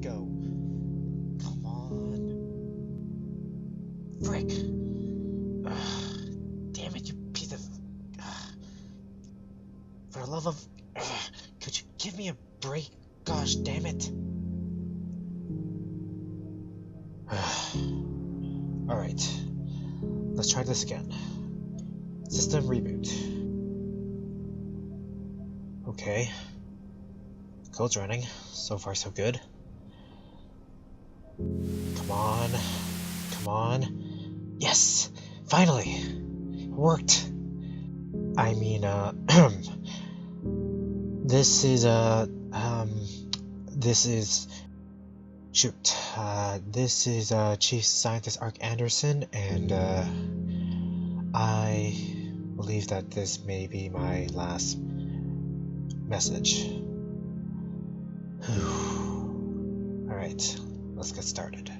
go. Come on. Frick. Damn it, you piece of... For the love of... could you give me a break? Gosh damn it. Alright. Let's try this again. System reboot. Okay. Code's running. So far so good. Come on. Come on. Yes! Finally! It worked! I mean, this is Chief Scientist Ark Anderson, and, I believe that this may be my last message. Alright, let's get started.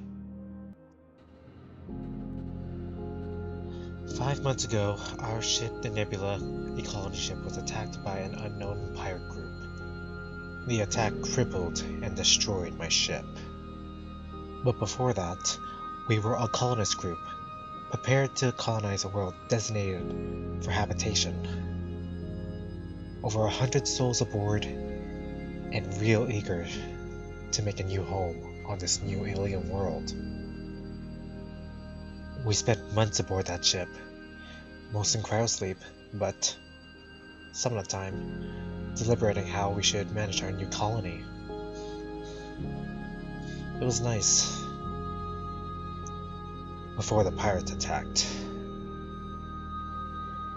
5 months ago, our ship, the Nebula, a colony ship, was attacked by an unknown pirate group. The attack crippled and destroyed my ship. But before that, we were a colonist group, prepared to colonize a world designated for habitation. Over 100 souls aboard, and real eager to make a new home on this new alien world. We spent months aboard that ship, most in cryosleep, but some of the time deliberating how we should manage our new colony. It was nice before the pirates attacked.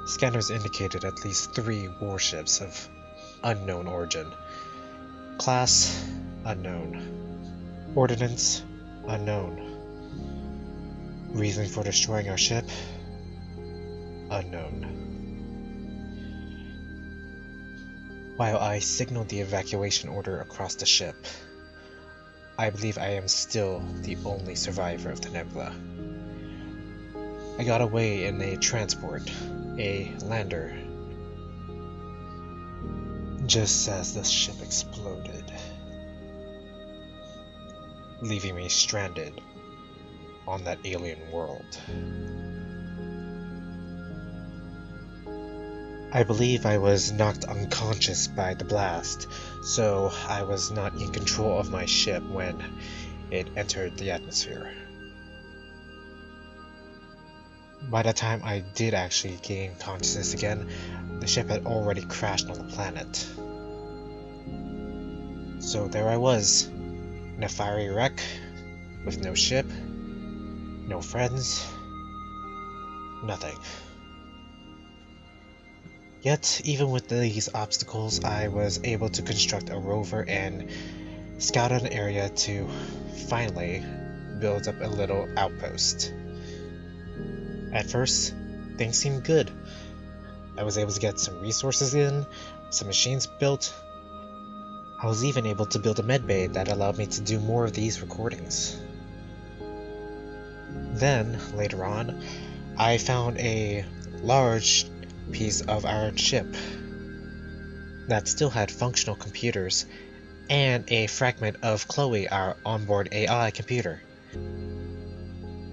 Scanners indicated at least 3 warships of unknown origin. Class, unknown. Ordnance, unknown. Reason for destroying our ship, unknown. While I signaled the evacuation order across the ship, I believe I am still the only survivor of the Nebula. I got away in a transport, a lander, just as the ship exploded, leaving me stranded on that alien world. I believe I was knocked unconscious by the blast, so I was not in control of my ship when it entered the atmosphere. By the time I did actually gain consciousness again, the ship had already crashed on the planet. So there I was, in a fiery wreck, with no ship, no friends, nothing. Yet, even with these obstacles, I was able to construct a rover and scout an area to finally build up a little outpost. At first, things seemed good. I was able to get some resources in, some machines built. I was even able to build a medbay that allowed me to do more of these recordings. Then, later on, I found a large piece of our ship that still had functional computers and a fragment of Chloe, our onboard AI computer.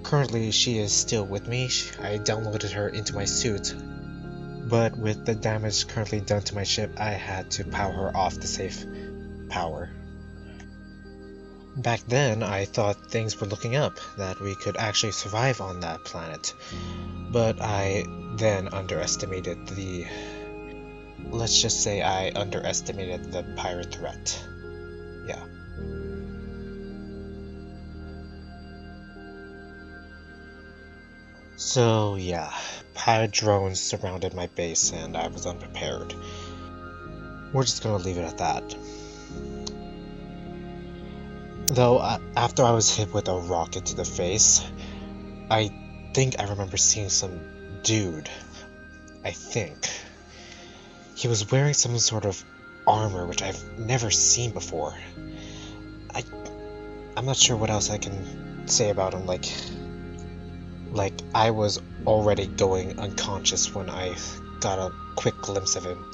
Currently, she is still with me. I downloaded her into my suit, but with the damage currently done to my ship, I had to power her off to save power. Back then, I thought things were looking up, that we could actually survive on that planet, but I then underestimated the... let's just say I underestimated the pirate threat. Yeah. So yeah, pirate drones surrounded my base and I was unprepared. We're just gonna leave it at that. Though, after I was hit with a rocket to the face, I think I remember seeing some dude. I think. He was wearing some sort of armor which I've never seen before. I'm not sure what else I can say about him, like I was already going unconscious when I got a quick glimpse of him.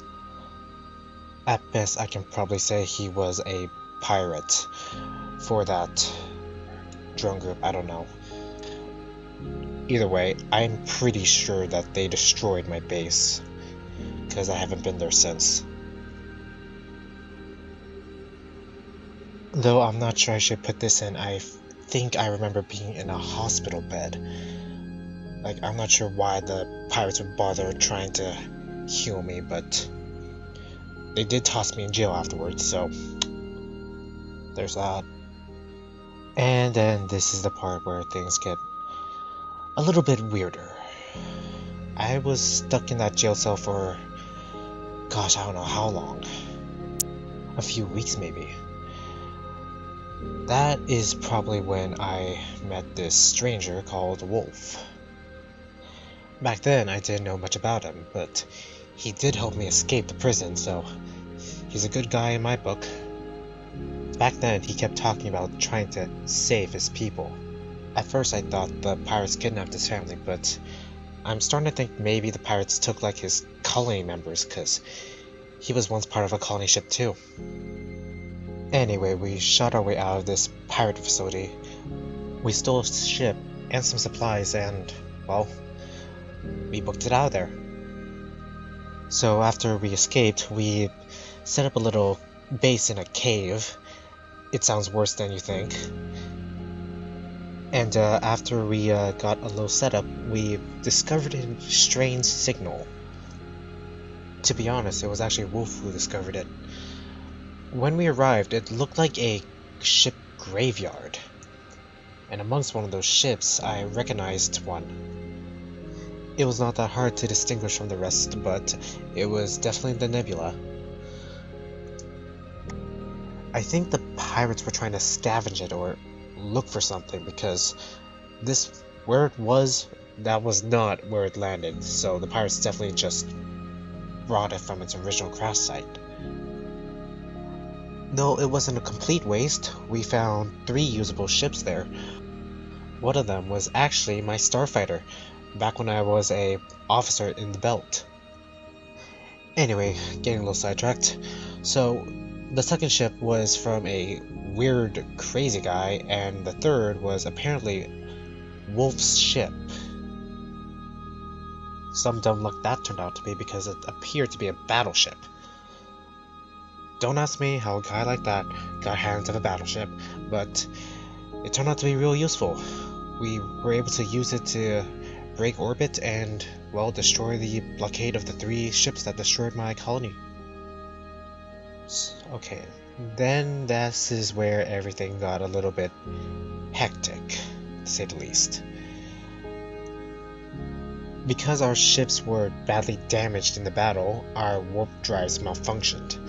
At best, I can probably say he was a pirate for that drone group, I don't know. Either way, I'm pretty sure that they destroyed my base, because I haven't been there since. Though I'm not sure I should put this in, I think I remember being in a hospital bed. Like, I'm not sure why the pirates would bother trying to heal me, but they did toss me in jail afterwards, so there's that. And then this is the part where things get a little bit weirder. I was stuck in that jail cell for, gosh, I don't know how long. A few weeks maybe. That is probably when I met this stranger called Wolf. Back then I didn't know much about him, but he did help me escape the prison, so he's a good guy in my book. Back then he kept talking about trying to save his people. At first I thought the pirates kidnapped his family, but I'm starting to think maybe the pirates took like his colony members, cause he was once part of a colony ship too. Anyway, we shot our way out of this pirate facility. We stole a ship and some supplies and, well, we booked it out of there. So after we escaped, we set up a little base in a cave. It sounds worse than you think. And after we got a little setup, we discovered a strange signal. To be honest, it was actually Wolf who discovered it. When we arrived, it looked like a ship graveyard. And amongst one of those ships, I recognized one. It was not that hard to distinguish from the rest, but it was definitely the Nebula. I think the pirates were trying to scavenge it or look for something, because this, where it was, that was not where it landed, so the pirates definitely just brought it from its original crash site. Though it wasn't a complete waste, we found 3 usable ships there. One of them was actually my starfighter, back when I was a officer in the belt. Anyway, getting a little sidetracked. So, the second ship was from a weird, crazy guy, and the third was apparently Wolf's ship. Some dumb luck that turned out to be, because it appeared to be a battleship. Don't ask me how a guy like that got hands of a battleship, but it turned out to be real useful. We were able to use it to break orbit and, well, destroy the blockade of the 3 ships that destroyed my colony. Okay, then this is where everything got a little bit hectic, to say the least. Because our ships were badly damaged in the battle, our warp drives malfunctioned.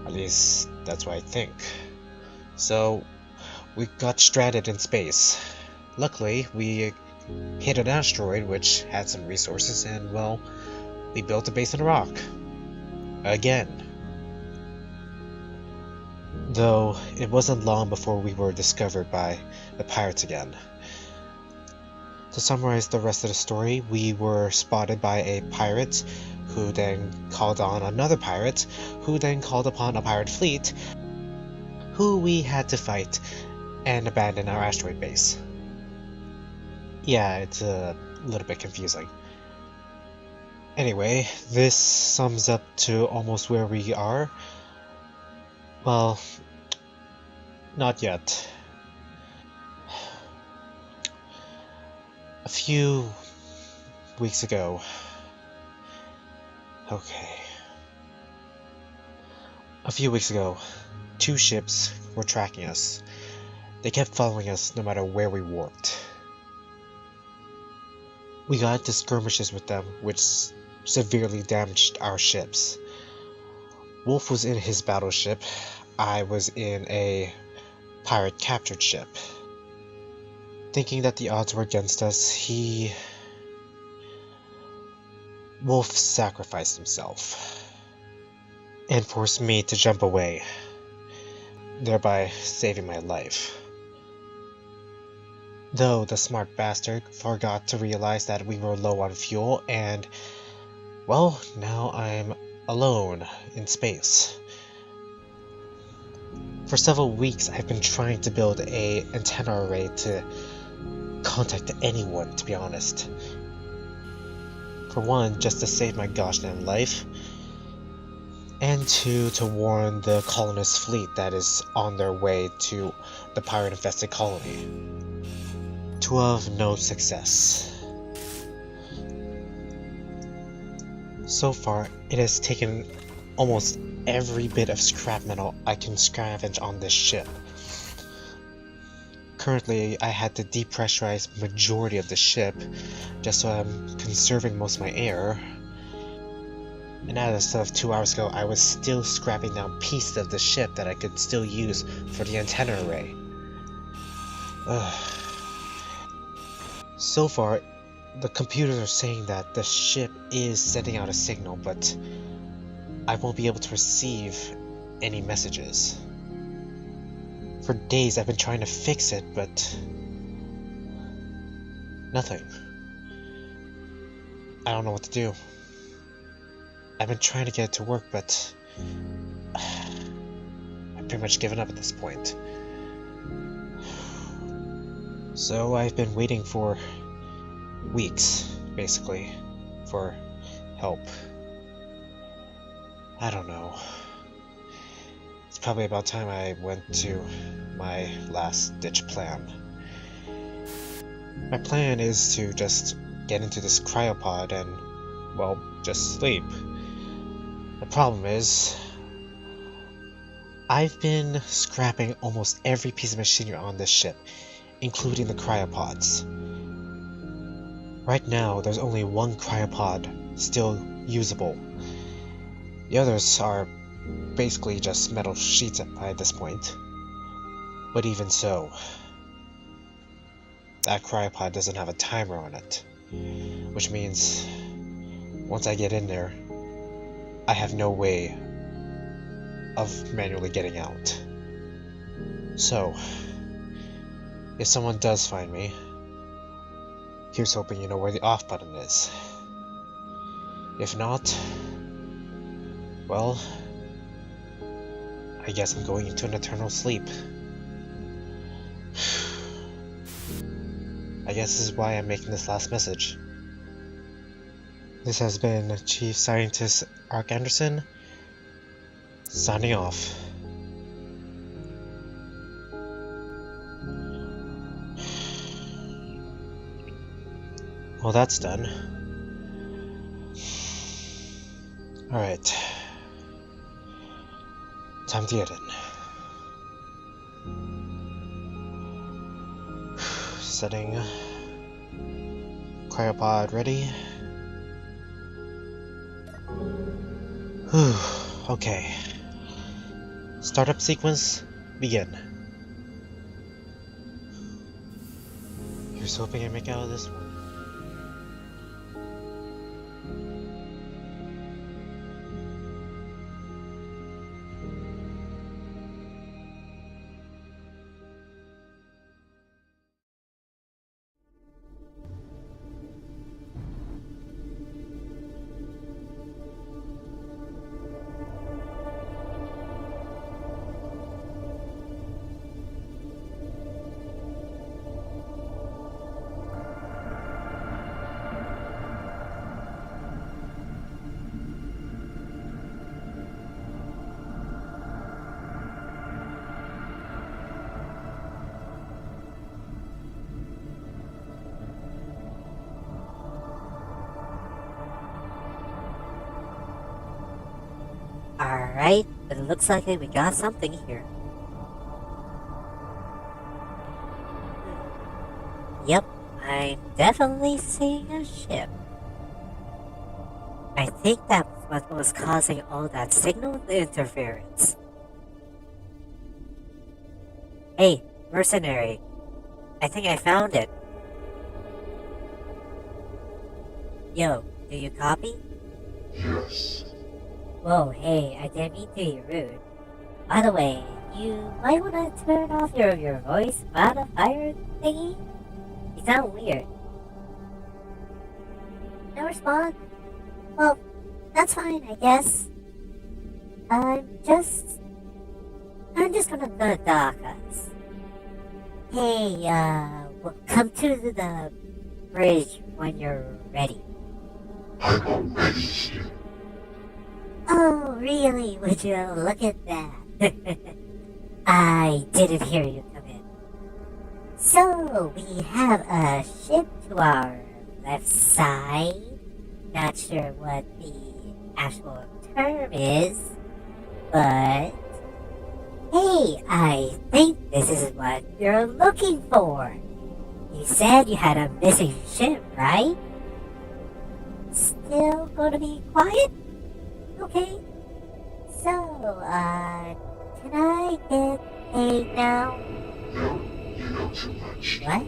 At least, that's what I think. So, we got stranded in space. Luckily, we hit an asteroid which had some resources, and, well, we built a base in a rock. Again. Though, it wasn't long before we were discovered by the pirates again. To summarize the rest of the story, we were spotted by a pirate, who then called on another pirate, who then called upon a pirate fleet, who we had to fight and abandon our asteroid base. Yeah, it's a little bit confusing. Anyway, this sums up to almost where we are. Well, not yet. A few weeks ago. A few weeks ago, 2 ships were tracking us. They kept following us no matter where we warped. We got into skirmishes with them, which severely damaged our ships. Wolf was in his battleship. I was in a pirate captured ship. Thinking that the odds were against us, Wolf sacrificed himself and forced me to jump away, thereby saving my life. Though the smart bastard forgot to realize that we were low on fuel, and, well, now I'm alone in space. For several weeks, I've been trying to build a antenna array to contact anyone, to be honest. For one, just to save my gosh damn life, and two, to warn the colonist fleet that is on their way to the pirate-infested colony. To of no success. So far, it has taken almost every bit of scrap metal I can scavenge on this ship. Currently, I had to depressurize majority of the ship, just so I'm conserving most of my air. And as of 2 hours ago, I was still scrapping down pieces of the ship that I could still use for the antenna array. So far, the computers are saying that the ship is sending out a signal, but I won't be able to receive any messages. For days I've been trying to fix it, but nothing. I don't know what to do. I've been trying to get it to work, but I've pretty much given up at this point. So I've been waiting for weeks, basically, for help. I don't know. It's probably about time I went to my last-ditch plan. My plan is to just get into this cryopod and, well, just sleep. The problem is, I've been scrapping almost every piece of machinery on this ship, including the cryopods. Right now, there's only one cryopod still usable. The others are basically just metal sheets by this point. But even so, that cryopod doesn't have a timer on it, which means once I get in there, I have no way of manually getting out. So, if someone does find me, here's hoping you know where the off button is. If not, well, I guess I'm going into an eternal sleep. I guess this is why I'm making this last message. This has been Chief Scientist Ark Anderson, signing off. Well, that's done. Alright. Time to get in. Setting cryopod ready. Okay. Startup sequence, begin. Here's hoping I make out of this one. Alright, but it looks like we got something here. Yep, I'm definitely seeing a ship. I think that's what was causing all that signal interference. Hey, mercenary. I think I found it. Yo, do you copy? Yes. Whoa, hey, I didn't mean to be rude. By the way, you might want to turn off your voice modifier thingy? You sound weird. No response? Well, that's fine, I guess. I'm just I'm just gonna dock us. Hey, well, come to the bridge when you're ready. I'm already here. Oh, really? Would you look at that? I didn't hear you come in. So, we have a ship to our left side. Not sure what the actual term is, but hey, I think this is what you're looking for. You said you had a missing ship, right? Still gonna be quiet? Okay. So, can I get paid now? No, you know too much. What?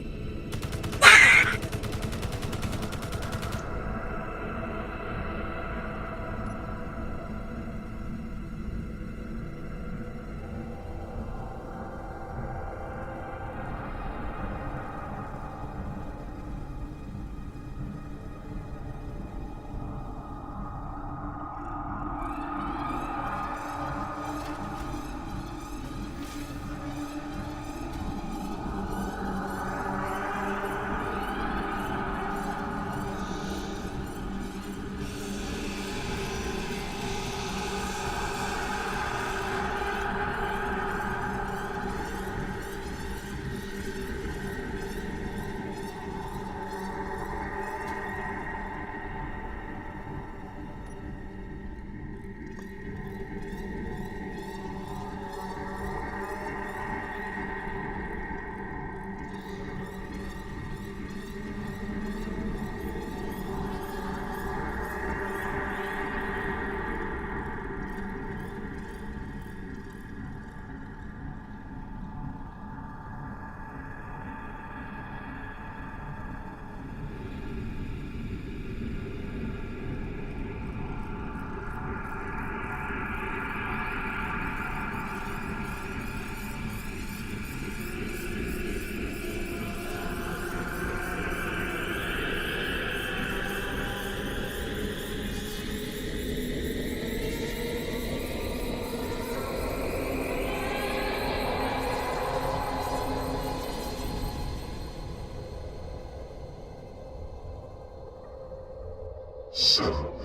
So,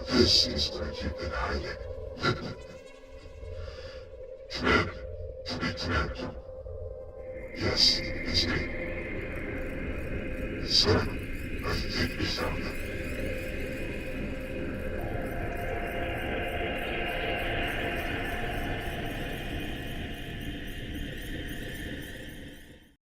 this is where you've been hiding. Command. Yes, it's me. Sir, I think we found them.